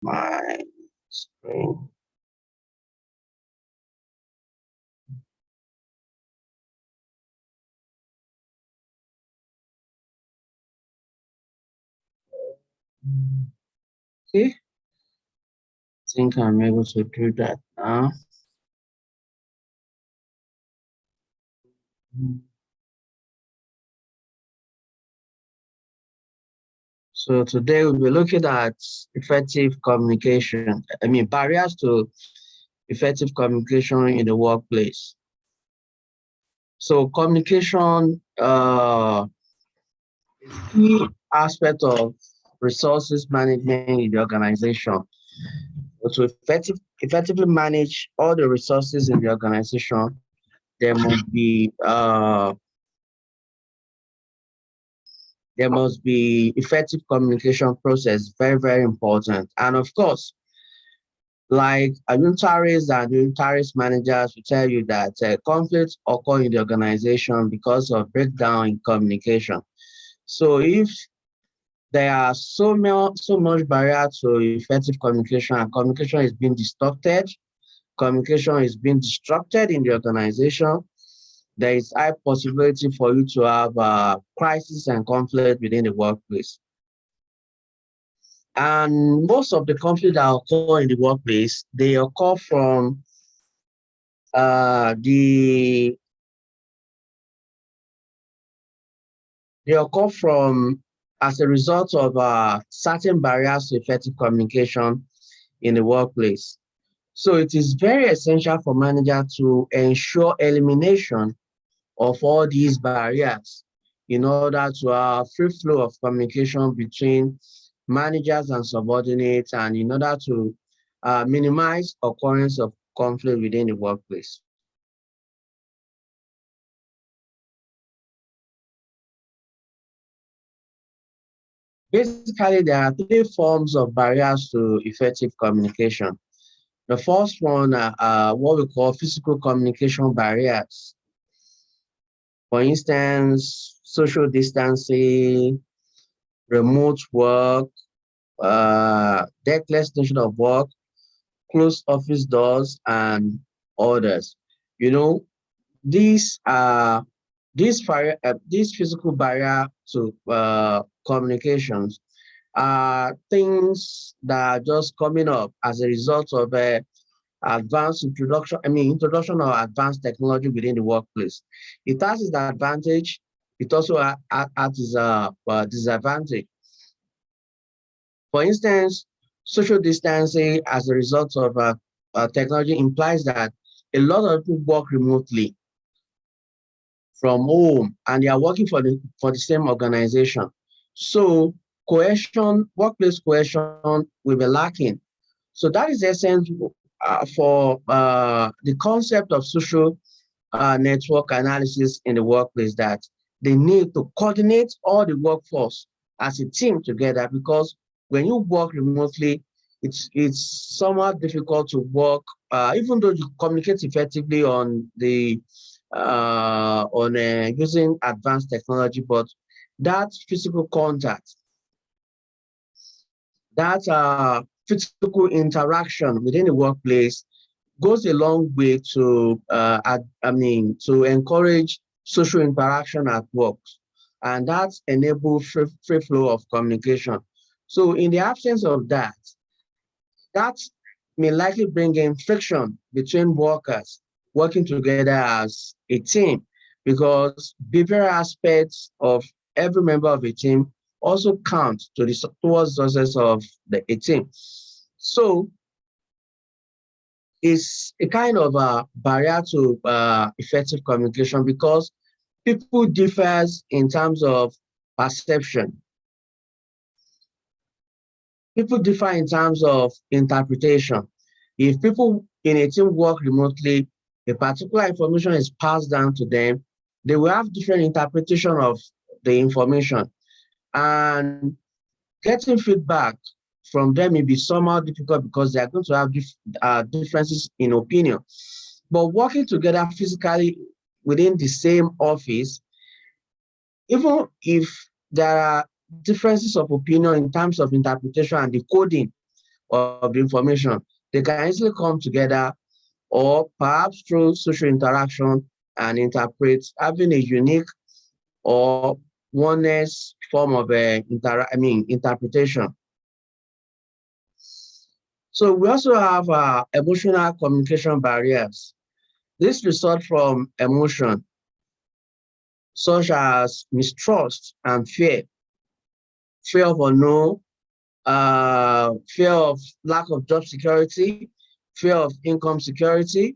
my screen. Okay, I think I'm able to do that now. So today we'll be looking at effective communication. I mean, barriers to effective communication in the workplace. So communication is key aspect of resources management in the organization. To effectively manage all the resources in the organization, there must be effective communication process, very, very important. And of course, like unitaries and unitaries managers will tell you that conflicts occur in the organization because of breakdown in communication. So if there are so much barrier to effective communication, and communication is being distorted, communication is being disrupted in the organization, there is high possibility for you to have crisis and conflict within the workplace. And most of the conflicts that occur in the workplace, they occur from uh, the they occur from as a result of certain barriers to effective communication in the workplace. So it is very essential for manager to ensure elimination of all these barriers in order to have free flow of communication between managers and subordinates, and in order to minimize occurrence of conflict within the workplace. Basically, there are three forms of barriers to effective communication. The first one are what we call physical communication barriers. For instance, social distancing, remote work, declaration of work, closed office doors, and others. You know, these are these physical barrier to communications are things that are just coming up as a result of introduction of advanced technology within the workplace. It has its advantage, it also has its disadvantage. For instance, social distancing as a result of technology implies that a lot of people work remotely from home and they are working for the same organization. So workplace cohesion will be lacking. So that is the essence for the concept of social network analysis in the workplace, that they need to coordinate all the workforce as a team together, because when you work remotely, it's somewhat difficult to work, even though you communicate effectively on using advanced technology, but that physical contact, that physical interaction within the workplace goes a long way to to encourage social interaction at work, and that enables free flow of communication. So in the absence of that, that may likely bring in friction between workers working together as a team, because behavioral aspects of every member of a team also count towards the success of a team. So is a kind of a barrier to effective communication, because people differs in terms of perception. People differ in terms of interpretation. If people in a team work remotely, a particular information is passed down to them, they will have different interpretation of the information. And getting feedback from them may be somehow difficult because they are going to have differences in opinion. But working together physically within the same office, even if there are differences of opinion in terms of interpretation and decoding of the information. They can easily come together, or perhaps through social interaction, and interpret, having a unique or oneness form of interpretation. So we also have emotional communication barriers. This result from emotion, such as mistrust and fear, fear of unknown, fear of lack of job security, fear of income security,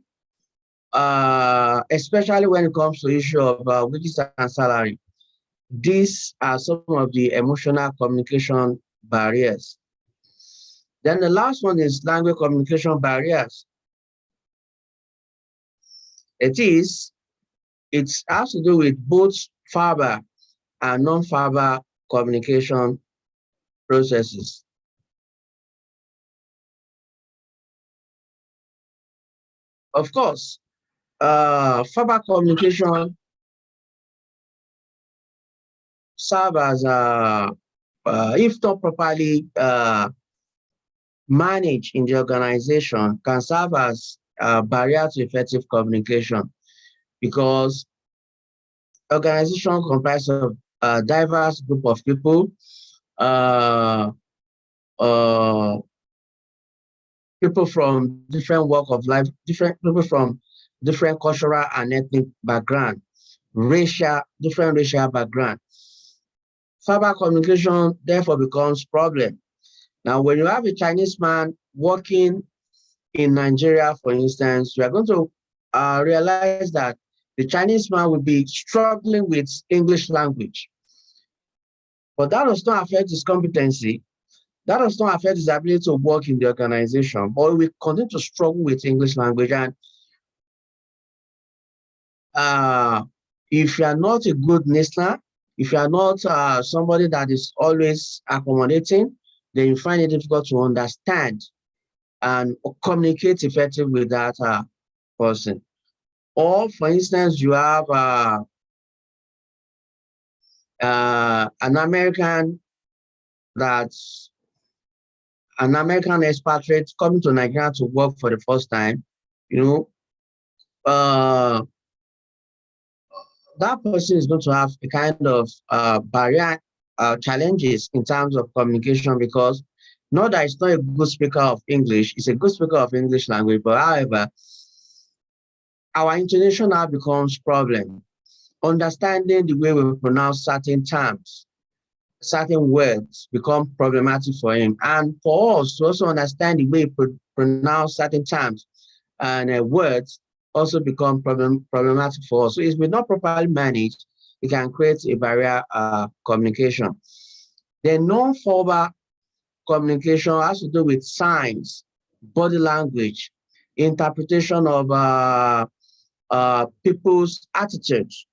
especially when it comes to issue of wages and salary. These are some of the emotional communication barriers. Then the last one is language communication barriers. It has to do with both verbal and non-verbal communication processes. Of course, verbal communication serve as if not properly managed in the organization, can serve as a barrier to effective communication, because organization comprised of a diverse group of people, uh, uh, people from different walk of life, different people from different cultural and ethnic background, different racial background. Verbal communication therefore becomes problem. Now, when you have a Chinese man working in Nigeria, for instance, you are going to realize that the Chinese man will be struggling with English language. But that does not affect his competency. That does not affect his ability to work in the organization, but we continue to struggle with English language. And if you are not a good listener, if you are not somebody that is always accommodating, then you find it difficult to understand and communicate effectively with that person. Or, for instance, you have an that's an American expatriate coming to Nigeria to work for the first time. You know, uh, that person is going to have a kind of barrier challenges in terms of communication, because not that it's not a good speaker of English, it's a good speaker of English language, but however, our intonation now becomes problem. Understanding the way we pronounce certain terms, certain words become problematic for him. And for us to also understand the way we pronounce certain terms and words also become problematic for us. So if we're not properly managed, it can create a barrier communication. The non-verbal communication has to do with signs, body language, interpretation of people's attitudes.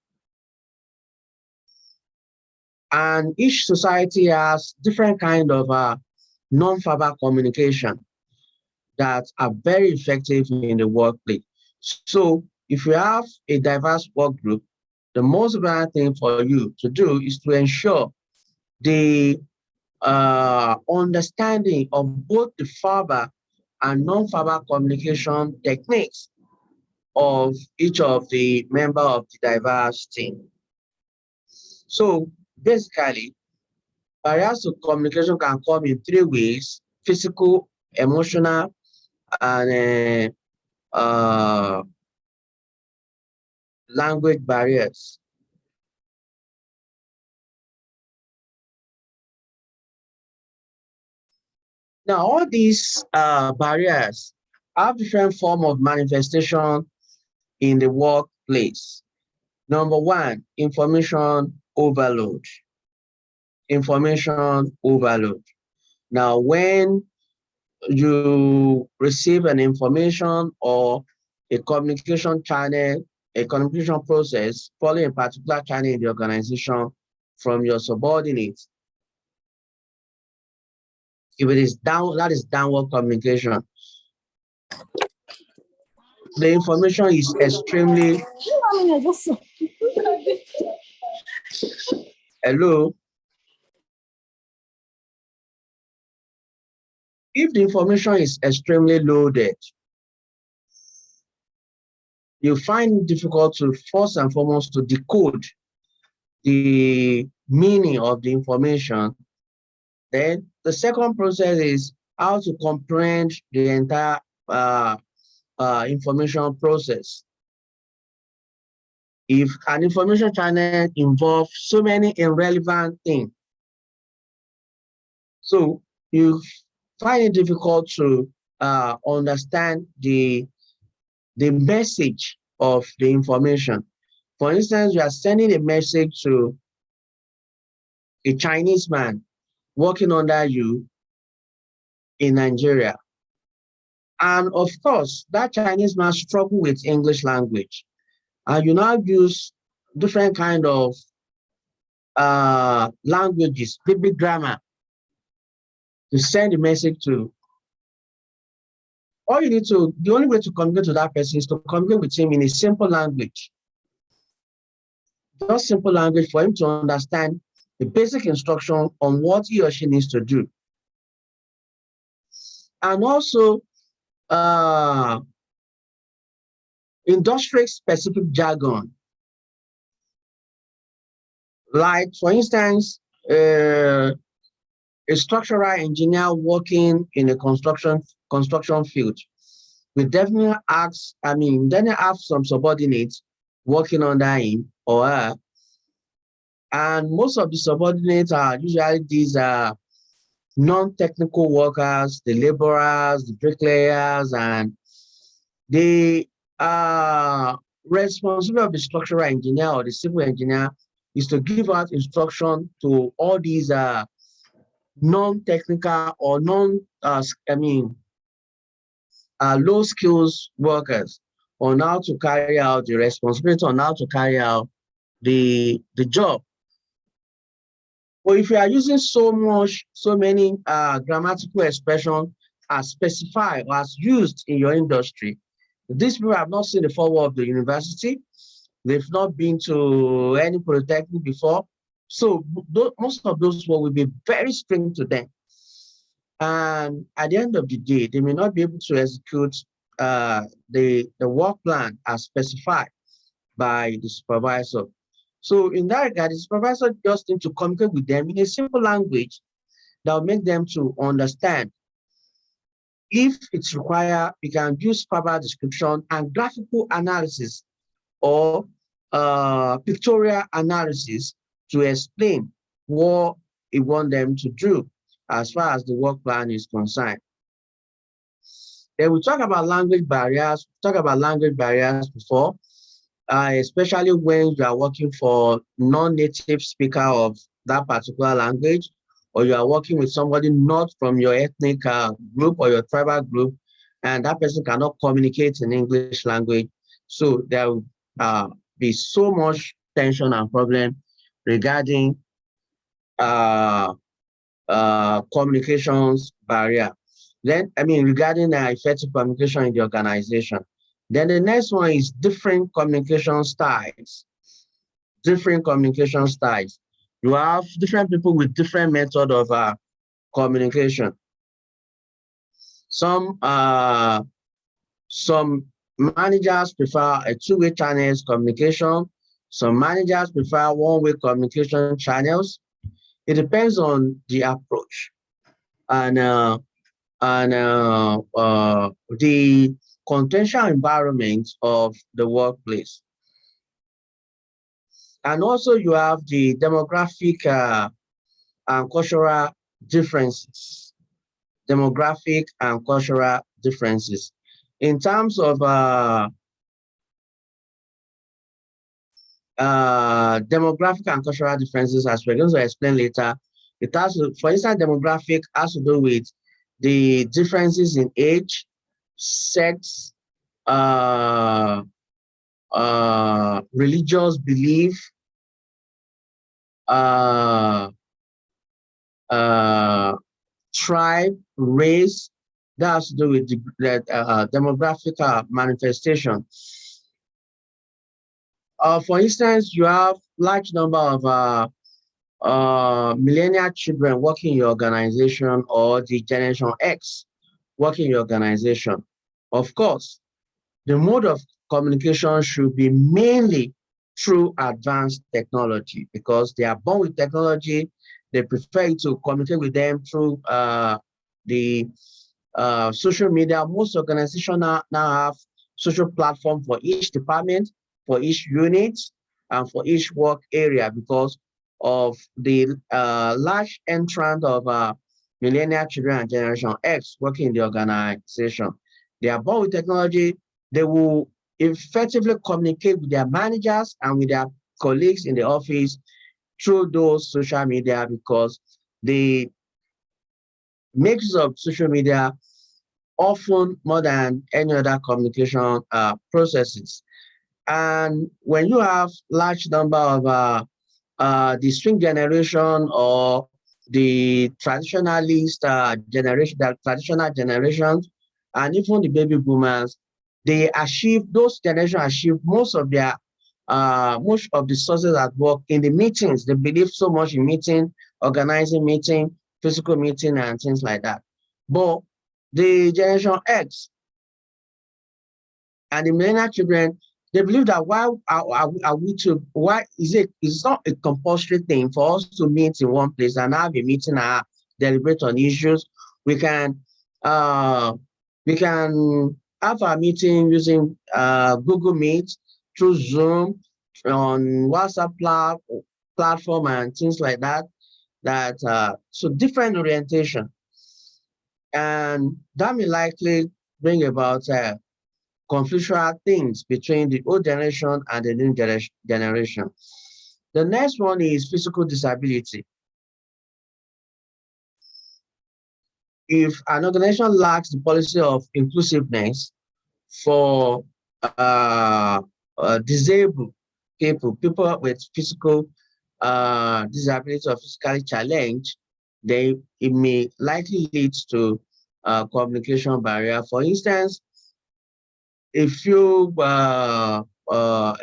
And each society has different kind of non-verbal communication that are very effective in the workplace. So if you have a diverse work group, the most important thing for you to do is to ensure the understanding of both the verbal and non-verbal communication techniques of each of the member of the diverse team. So basically, barriers to communication can come in three ways: physical, emotional, and language barriers. Now, all these barriers have different form of manifestation in the workplace. Number one, information overload. Information overload. Now, when you receive an information or a communication channel, a communication process following a particular channel in the organization from your subordinates, if it is that is downward communication. The information is extremely. Hello. If the information is extremely loaded, you find it difficult to first and foremost to decode the meaning of the information. Then the second process is how to comprehend the entire information process. If an information channel involves so many irrelevant things, so you find it difficult to understand the message of the information. For instance, you are sending a message to a Chinese man working under you in Nigeria. And of course, that Chinese man struggle with English language. And you now use different kind of languages, big grammar, to send a message to. All you need to, the only way to communicate to that person is to communicate with him in a simple language. Just simple language for him to understand the basic instruction on what he or she needs to do. And also, industry-specific jargon. Like, for instance, a structural engineer working in a construction field. We definitely have some subordinates working under him or her. And most of the subordinates are usually these non-technical workers, the laborers, the bricklayers, and the responsibility of the structural engineer or the civil engineer is to give out instruction to all these non-technical or low skills workers on how to carry out the responsibility, on how to carry out the job. But if you are using so many grammatical expressions as specified or as used in your industry, these people have not seen the forward of the university. They've not been to any polytechnic before. So most of those will be very strange to them. And at the end of the day, they may not be able to execute the work plan as specified by the supervisor. So in that regard, the supervisor just needs to communicate with them in a simple language that will make them to understand. If it's required, we can use verbal description and graphical analysis or pictorial analysis to explain what we want them to do as far as the work plan is concerned. Then we talk about language barriers. We talked about language barriers before, especially when you are working for non-native speaker of that particular language, or you are working with somebody not from your ethnic group or your tribal group, and that person cannot communicate in English language. So there will be so much tension and problem regarding communications barrier. Then, regarding effective communication in the organization. Then the next one is different communication styles. Different communication styles. You have different people with different method of communication. Some managers prefer a two-way channels communication. Some managers prefer one-way communication channels. It depends on the approach and the contentious environment of the workplace. And also you have the demographic and cultural differences. Demographic and cultural differences. In terms of demographic and cultural differences, as we're going to explain later, it has to, for instance, demographic has to do with the differences in age, sex, religious belief, tribe, race. That has to do with the demographic manifestation. For instance, you have large number of millennial children working in your organization or the Generation X. working in your organization. Of course, the mode of communication should be mainly through advanced technology because they are born with technology. They prefer you to communicate with them through the social media. Most organizations now have social platform for each department, for each unit, and for each work area because of the large entrant of millennial children and Generation X working in the organization. They are born with technology. They will effectively communicate with their managers and with their colleagues in the office through those social media because the mix of social media often more than any other communication processes. And when you have large number of the swing generation or the traditionalist generation, the traditional generations, and even the baby boomers, those generations achieve most of the sources at work in the meetings. They believe so much in meeting, organizing meeting, physical meeting, and things like that. But the Generation X and the millennial children, they believe that why is it's not a compulsory thing for us to meet in one place and have a meeting and deliberate on issues. We can uh we can have our meeting using Google Meet, through Zoom, on WhatsApp platform and things like that. So different orientation, and that may likely bring about conflictual things between the old generation and the new generation. The next one is physical disability. If an organization lacks the policy of inclusiveness for disabled people with physical disability or physically challenged, then it may likely lead to communication barrier. For instance, if you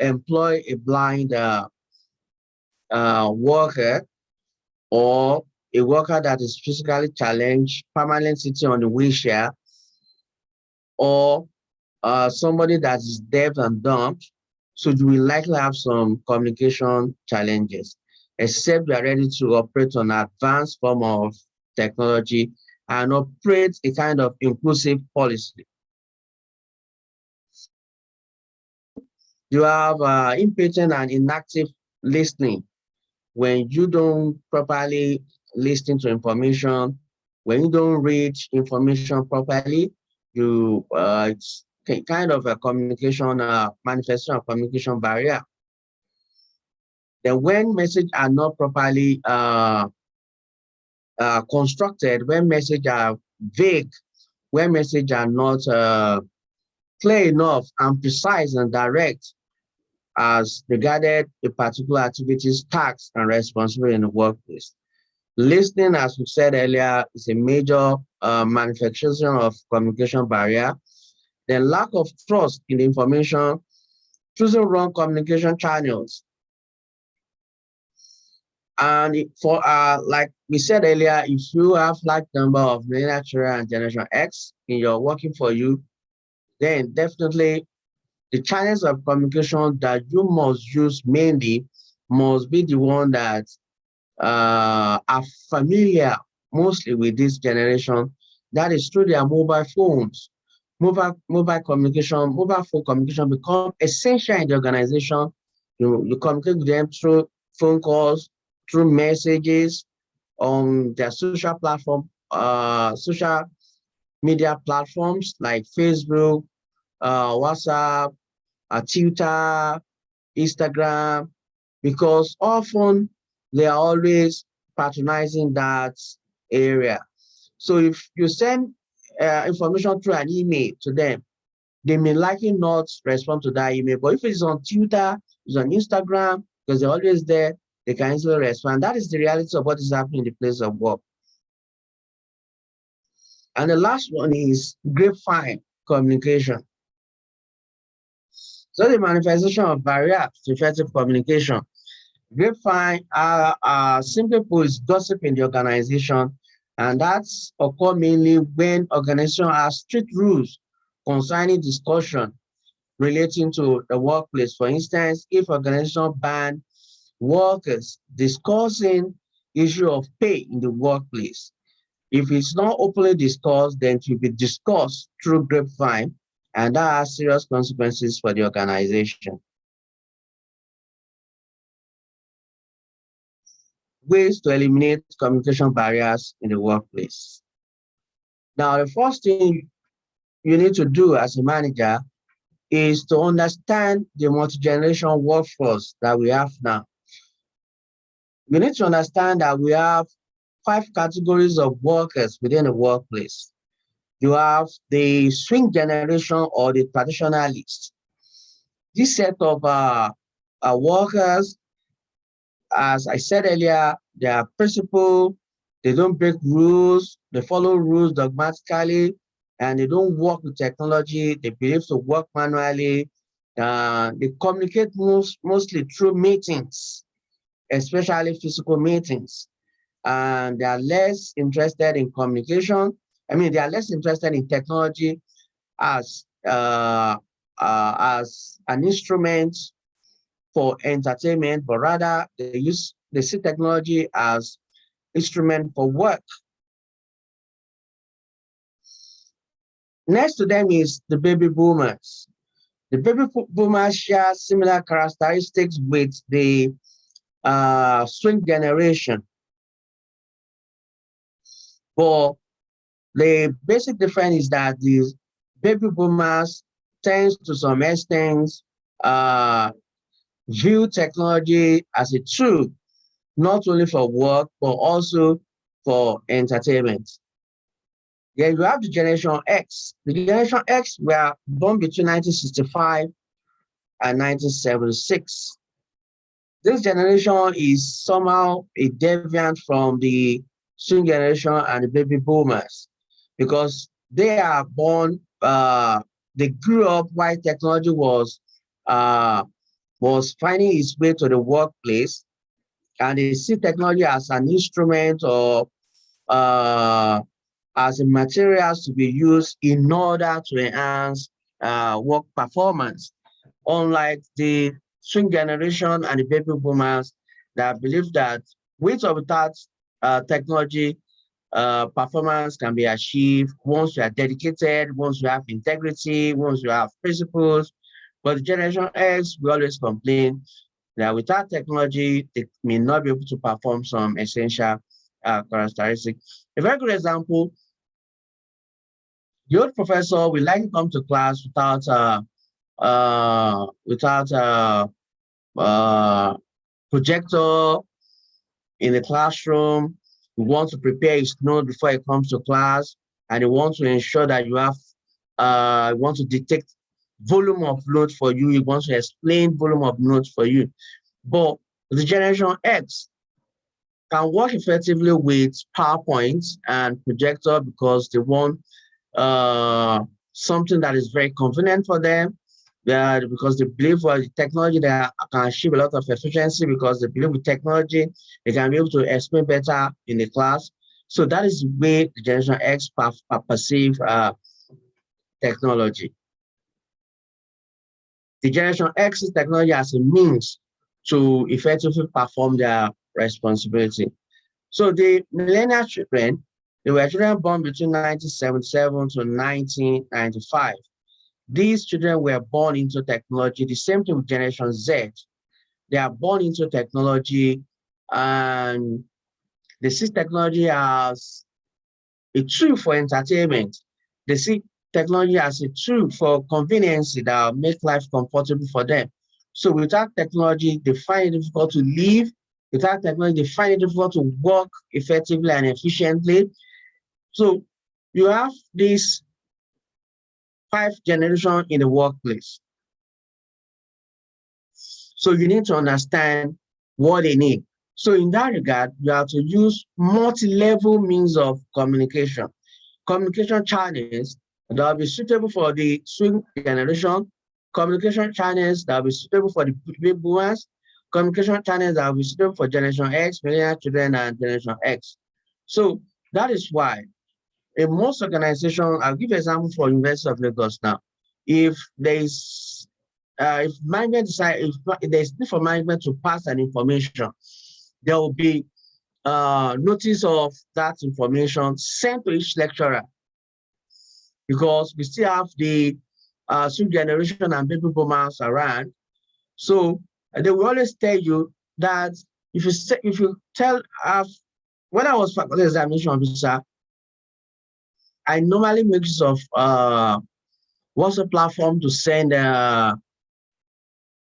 employ a blind worker or a worker that is physically challenged, permanently sitting on a wheelchair, or somebody that is deaf and dumb, so you will likely have some communication challenges, except you are ready to operate on advanced form of technology and operate a kind of inclusive policy. You have impatient and inactive listening. When you don't properly listen to information, when you don't read information properly, it's kind of a communication manifestation of communication barrier. Then when messages are not properly constructed, when messages are vague, when messages are not clear enough and precise and direct as regarded a particular activity's tasks and responsibility in the workplace. Listening, as we said earlier, is a major manifestation of communication barrier. The lack of trust in the information, choosing wrong communication channels. And for like we said earlier, if you have large number of millennial children and Generation X in your working for you, then definitely the channels of communication that you must use mainly must be the one that are familiar mostly with this generation. That is through their mobile phones. Mobile communication, mobile phone communication become essential in the organization. You communicate with them through phone calls, through messages on their social platform, social media platforms like Facebook, WhatsApp, Twitter, Instagram, because often they are always patronizing that area. So if you send information through an email to them, they may likely not respond to that email. But if it's on Twitter, it's on Instagram, because they're always there, they can easily respond. That is the reality of what is happening in the place of work. And the last one is grapevine communication. So the manifestation of barrier to effective communication. Grapevine, simply put, is gossip in the organization And that's occur mainly when organization has strict rules concerning discussion relating to the workplace. For instance, if organization ban workers discussing issue of pay in the workplace, if it's not openly discussed, then it will be discussed through grapevine, and that has serious consequences for the organization. Ways to eliminate communication barriers in the workplace. Now, the first thing you need to do as a manager is to understand the multi-generation workforce that we have now. You need to understand that we have 5 categories of workers within the workplace. You have the swing generation or the traditionalists. This set of workers, as I said earlier, they are principled, they don't break rules, they follow rules dogmatically, and they don't work with technology. They believe to work manually. They communicate mostly through meetings, especially physical meetings. And they are less interested in communication. I mean, they are less interested in technology as as an instrument for entertainment, but rather they see technology as instrument for work. Next to them is the baby boomers. The baby boomers share similar characteristics with the swing generation, but the basic difference is that these baby boomers tends to some extent uh, view technology as a tool, not only for work, but also for entertainment. Then you have the Generation X. The Generation X were born between 1965 and 1976. This generation is somehow a deviant from the swing generation and the baby boomers because they are born, they grew up while technology was finding its way to the workplace, and they see technology as an instrument or uh, as a materials to be used in order to enhance work performance. Unlike the swing generation and the baby boomers that believe that with or without technology, performance can be achieved once you are dedicated, once you have integrity, once you have principles. But the Generation X, we always complain that without technology, they may not be able to perform some essential characteristics. A very good example, the old professor will like to come to class without projector in the classroom. We want to prepare his note before he comes to class, and he wants to ensure that you want to detect volume of notes for you. He wants to explain volume of notes for you. But the Generation X can work effectively with PowerPoint and projector because they want something that is very convenient for them. Because they believe for the technology that can achieve a lot of efficiency because they believe with technology they can be able to explain better in the class. So that is the way the Generation X perceive technology. The Generation X is technology as a means to effectively perform their responsibility. So the millennial children, they were children born between 1977 to 1995. These children were born into technology, the same thing with Generation Z. They are born into technology and they see technology as a tool for entertainment. They see technology as a tool for convenience that will make life comfortable for them. So without technology, they find it difficult to live. Without technology, they find it difficult to work effectively and efficiently. So you have these 5 generations in the workplace. So you need to understand what they need. So in that regard, you have to use multi-level means of communication. Communication channels that will be suitable for the swing generation, communication channels that will be suitable for the baby boomers, communication channels that will be suitable for Generation X, millennial children, and Generation X. So That is why in most organizations, I'll give an example for University of Lagos now. If there's if management decide if there's need for management to pass an information, there will be notice of that information sent to each lecturer, because we still have the student generation and baby boomers around. So they will always tell you that if you tell us, when I was faculty examination officer, I normally make use of WhatsApp platform to send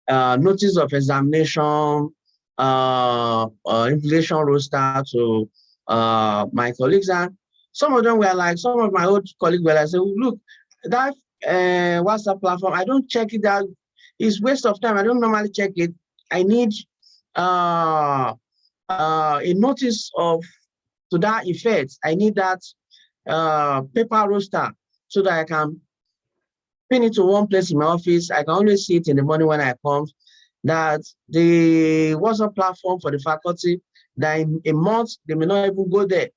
notice of examination, inflation roster to my colleagues, and some of them were like, some of my old colleagues were like, say, look, that WhatsApp platform, I don't check it out. It's waste of time. I don't normally check it. I need a notice of to that effect. I need that paper roster so that I can pin it to one place in my office. I can only see it in the morning when I come. That the WhatsApp platform for the faculty, that in a month they may not even go there.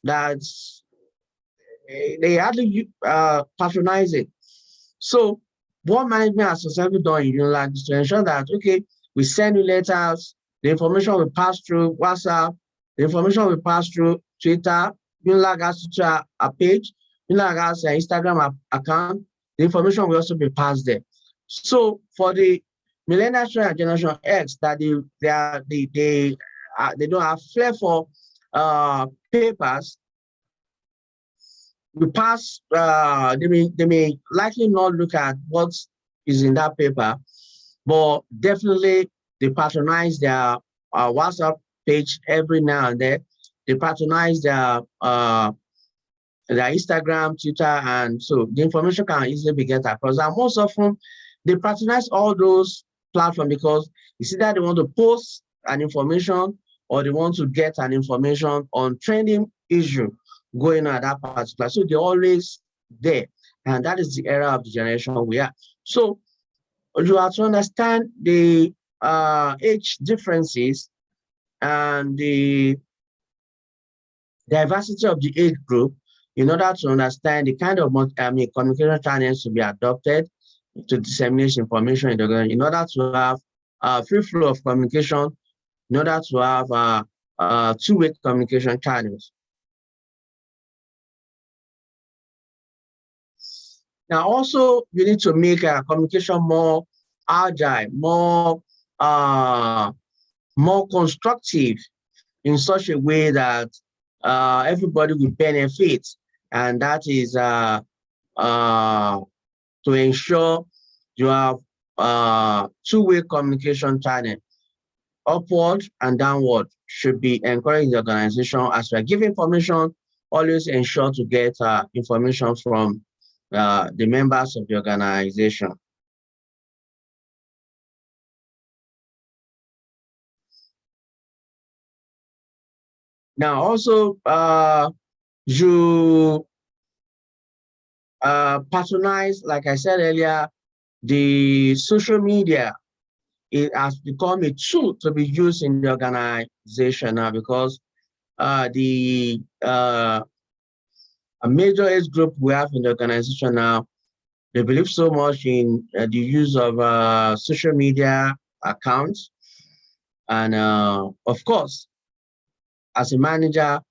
That they hardly patronize it. So what management has successfully done in UNILAG is to ensure that, okay, we send you letters, the information will pass through WhatsApp, the information will pass through Twitter. UNILAG has a page, UNILAG has an Instagram account, the information will also be passed there. So for the millennial and generation X, that they don't have flair for papers, we pass, they may likely not look at what is in that paper, but definitely they patronize their WhatsApp page every now and then. They patronize their Instagram, Twitter, and so the information can easily be get across. And most often, they patronize all those platforms because you see that they want to post an information or they want to get an information on trending issue going on at that particular. So they're always there. And that is the era of the generation we are. So you have to understand the age differences and the diversity of the age group in order to understand the kind of communication channels to be adopted to disseminate information in order to have a free flow of communication, in order to have two-way communication channels. Now, also, you need to make communication more agile, more constructive in such a way that everybody will benefit, and that is to ensure you have two-way communication channel. Upward and downward should be encouraged in the organization. As we are giving information, always ensure to get information from the members of the organization. Now, also, you patronize, like I said earlier, the social media. It has become a tool to be used in the organization now, because the a major age group we have in the organization now, they believe so much in the use of social media accounts. And of course, as a manager,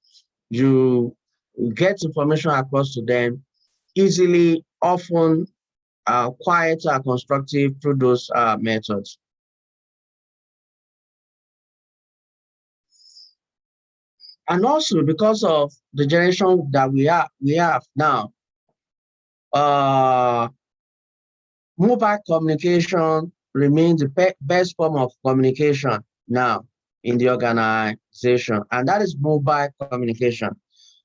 you get information across to them easily, often quiet, constructive through those methods. And also because of the generation that we have now, mobile communication remains the best form of communication now in the organization, and that is mobile communication.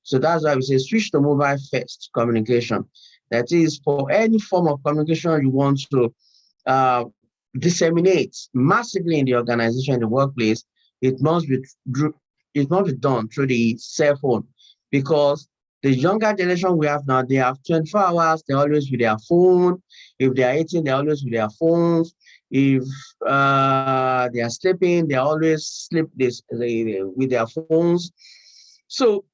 So that's why we say switch to mobile first communication. That is, for any form of communication you want to disseminate massively in the organization, in the workplace, it must be done through the cell phone, because the younger generation we have now, they have 24 hours, they're always with their phone. If they are eating, they're always with their phones. If they are sleeping, they always sleep with their phones. So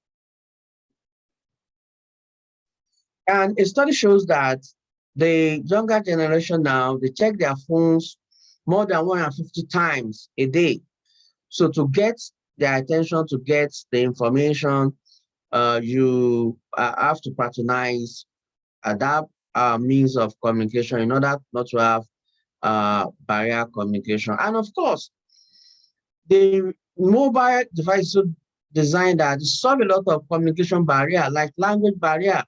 And a study shows that the younger generation now, they check their phones more than 150 times a day. So to get their attention, to get the information, you have to patronize that means of communication in order not to have barrier communication. And of course, the mobile device is designed that solve a lot of communication barrier, like language barrier.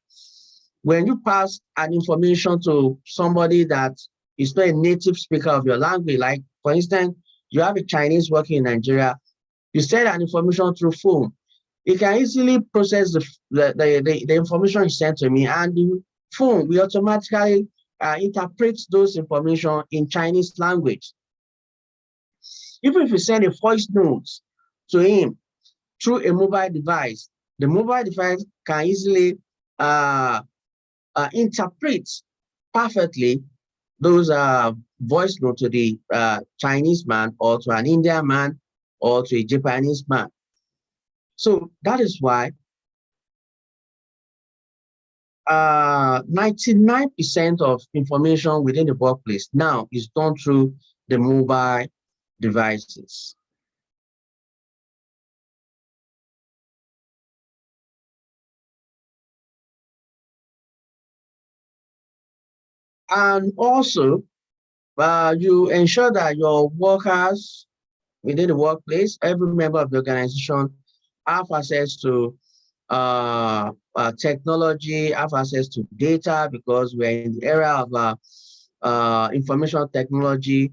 When you pass an information to somebody that is not a native speaker of your language, like for instance, you have a Chinese working in Nigeria, you send an information through phone, it can easily process the information you sent to me, and the phone will automatically interpret those information in Chinese language. Even if you send a voice note to him through a mobile device, the mobile device can easily interpret perfectly those voice note to the Chinese man or to an Indian man or to a Japanese man. So that is why 99% of information within the workplace now is done through the mobile devices. And also, you ensure that your workers within the workplace, every member of the organization have access to technology, have access to data, because we're in the era of information technology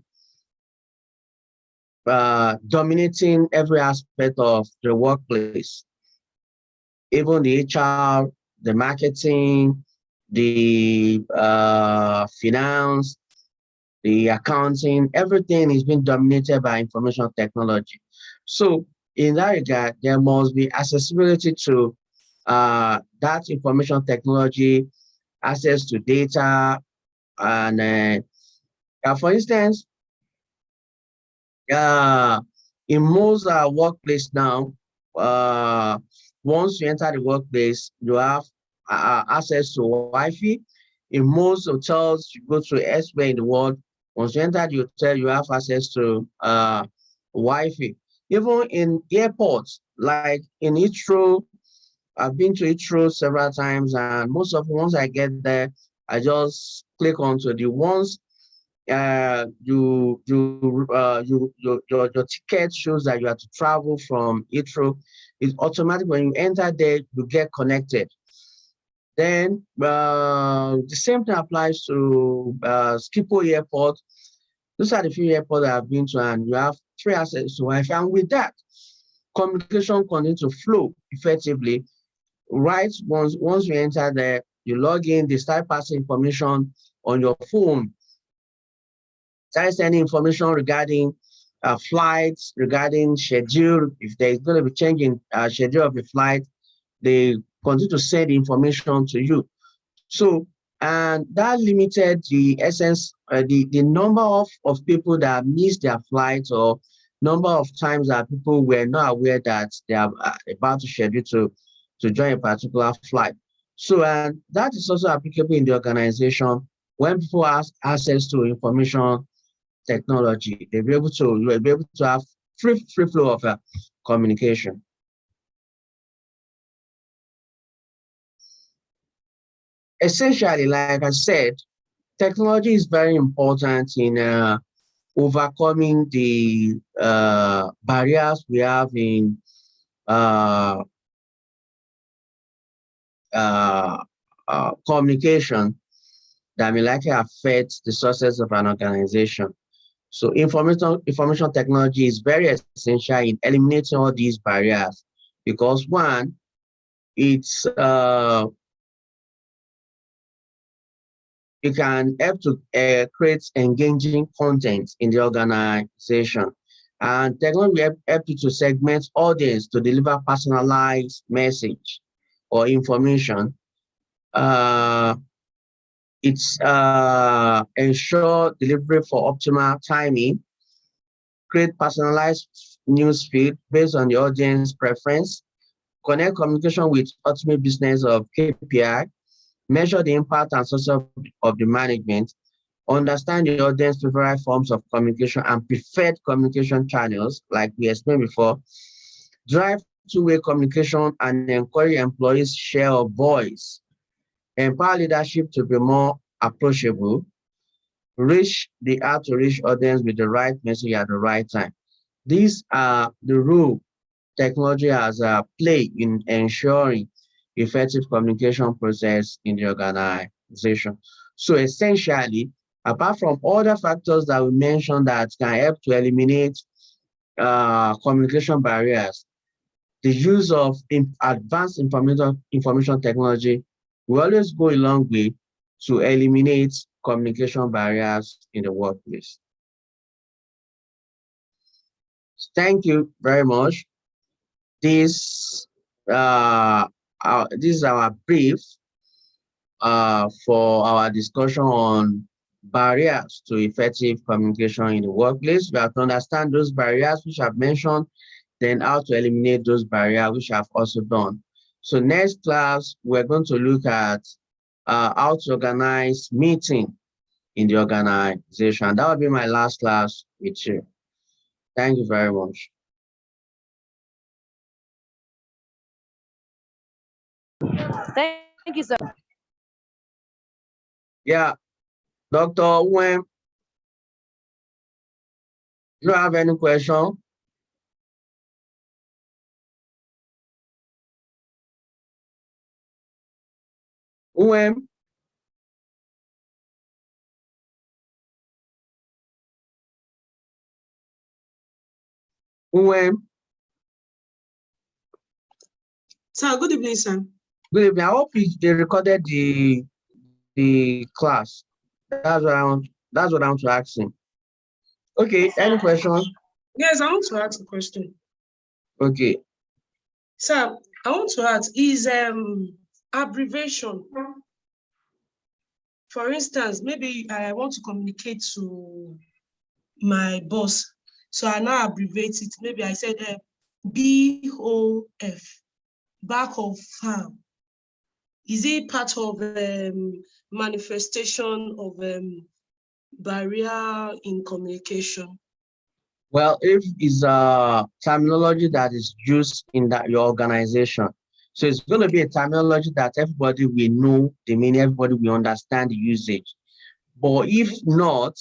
dominating every aspect of the workplace, even the HR, the marketing, the finance, the accounting, everything is being dominated by information technology. So in that regard, there must be accessibility to that information technology, access to data, and for instance, in most workplace now, once you enter the workplace, you have access to Wi-Fi. In most hotels, you go to elsewhere in the world, once you enter the hotel, you have access to Wi-Fi. Even in airports, like in Heathrow, I've been to Heathrow several times, and most of once I get there, I just click onto the ones your ticket shows that you have to travel from Heathrow. It's automatic. When you enter there, you get connected. Then the same thing applies to Schiphol Airport. Those are the few airports that I've been to, and you have free access to Wi-Fi. And with that, communication continues to flow effectively. Right, once you enter there, you log in, they start passing information on your phone. Start sending information regarding flights, regarding schedule. If there's going to be changing schedule of a flight, they continue to send information to you. So, and that limited the essence, the number of people that missed their flights, or number of times that people were not aware that they are about to schedule to join a particular flight. So, and that is also applicable in the organization. When people have access to information technology, they'll be able to, you'll be able to have free flow of communication. Essentially, like I said, technology is very important in overcoming the barriers we have in uh, uh, communication that may likely affect the success of an organization. So information technology is very essential in eliminating all these barriers, because one, it's it can help to create engaging content in the organization. And technology will help you to segment audience to deliver personalized message or information. Uh, it's ensure delivery for optimal timing, create personalized news feed based on the audience preference, connect communication with ultimate business of KPI, measure the impact and success of the management, understand the audience favorite forms of communication and preferred communication channels, like we explained before, drive two-way communication and encourage employees' share of voice, empower leadership to be more approachable, reach the hard to reach audience with the right message at the right time. These are the role technology has played in ensuring effective communication process in the organization. So essentially, apart from other factors that we mentioned that can help to eliminate communication barriers, the use of advanced information technology will always go a long way to eliminate communication barriers in the workplace. Thank you very much. This this is our brief for our discussion on barriers to effective communication in the workplace. We have to understand those barriers which I've mentioned, then how to eliminate those barriers which I've also done. So next class, we're going to look at how to organize meeting in the organization. That will be my last class with you. Thank you very much. Thank you, sir. Yeah, Dr. Wen, do you have any question? Wen? Wen? Sir, good evening, sir. Good evening. I hope they recorded the class. That's what I want to ask him. Okay, any question? Yes, I want to ask a question. Okay. Sir, I want to ask, is abbreviation, for instance, maybe I want to communicate to my boss, so I now abbreviate it. Maybe I said BOF, back of farm. Is it part of manifestation of barrier in communication? Well, if it's a terminology that is used in your organization, so it's going to be a terminology that everybody will know the meaning, everybody will understand the usage. But if not,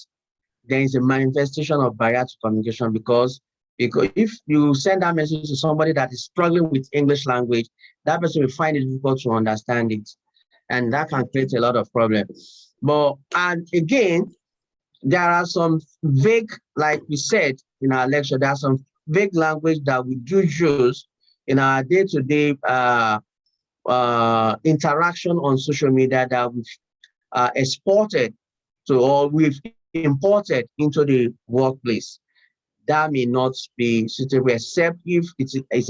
there is a manifestation of barrier to communication because if you send that message to somebody that is struggling with English language, that person will find it difficult to understand it. And that can create a lot of problems. But, and again, there are some vague, like we said in our lecture, there are some vague language that we do use in our day-to-day interaction on social media that we've exported to, or we've imported into the workplace. That may not be suitable except if it's a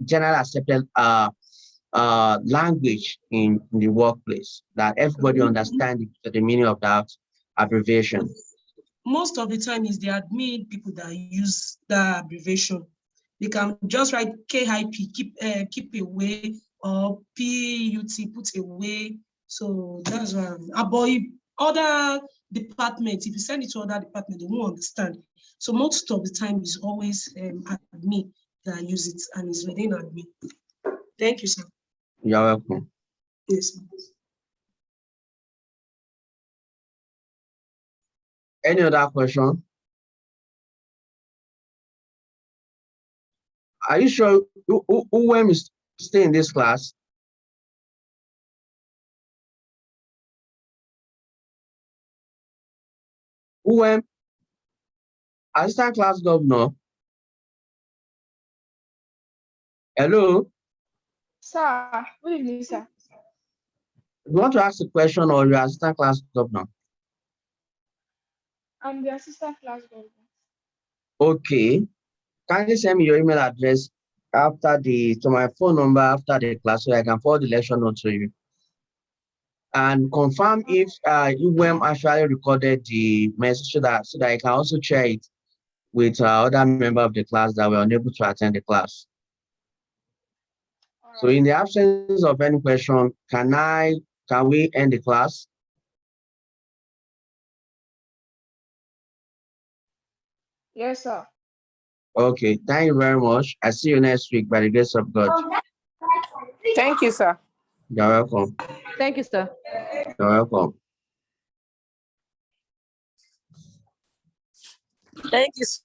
general accepted language in the workplace that everybody understands the meaning of that abbreviation. Most of the time is the admin people that use that abbreviation. They can just write KIP, keep away, or PUT, put away. So that's why. But if other departments, if you send it to other departments, they won't understand. So most of the time is always admin that use it and is within admin. Thank you, sir. You're welcome. Yes. Any other question? Are you sure who is stay in this class? Who assistant class governor? Hello? Sir, good evening, sir. You want to ask a question or you're assistant class governor? I'm the assistant class governor. Okay. Kindly send me your email address to my phone number after the class so I can forward the lecture note to you. And confirm if UM actually recorded the message so that I can also share it with other members of the class that were unable to attend the class. So in the absence of any question, can I Can we end the class? Yes, sir. Okay, thank you very much. I see you next week by the grace of God. Thank you, sir. You're welcome. Thank you, sir. You're welcome. Thank you,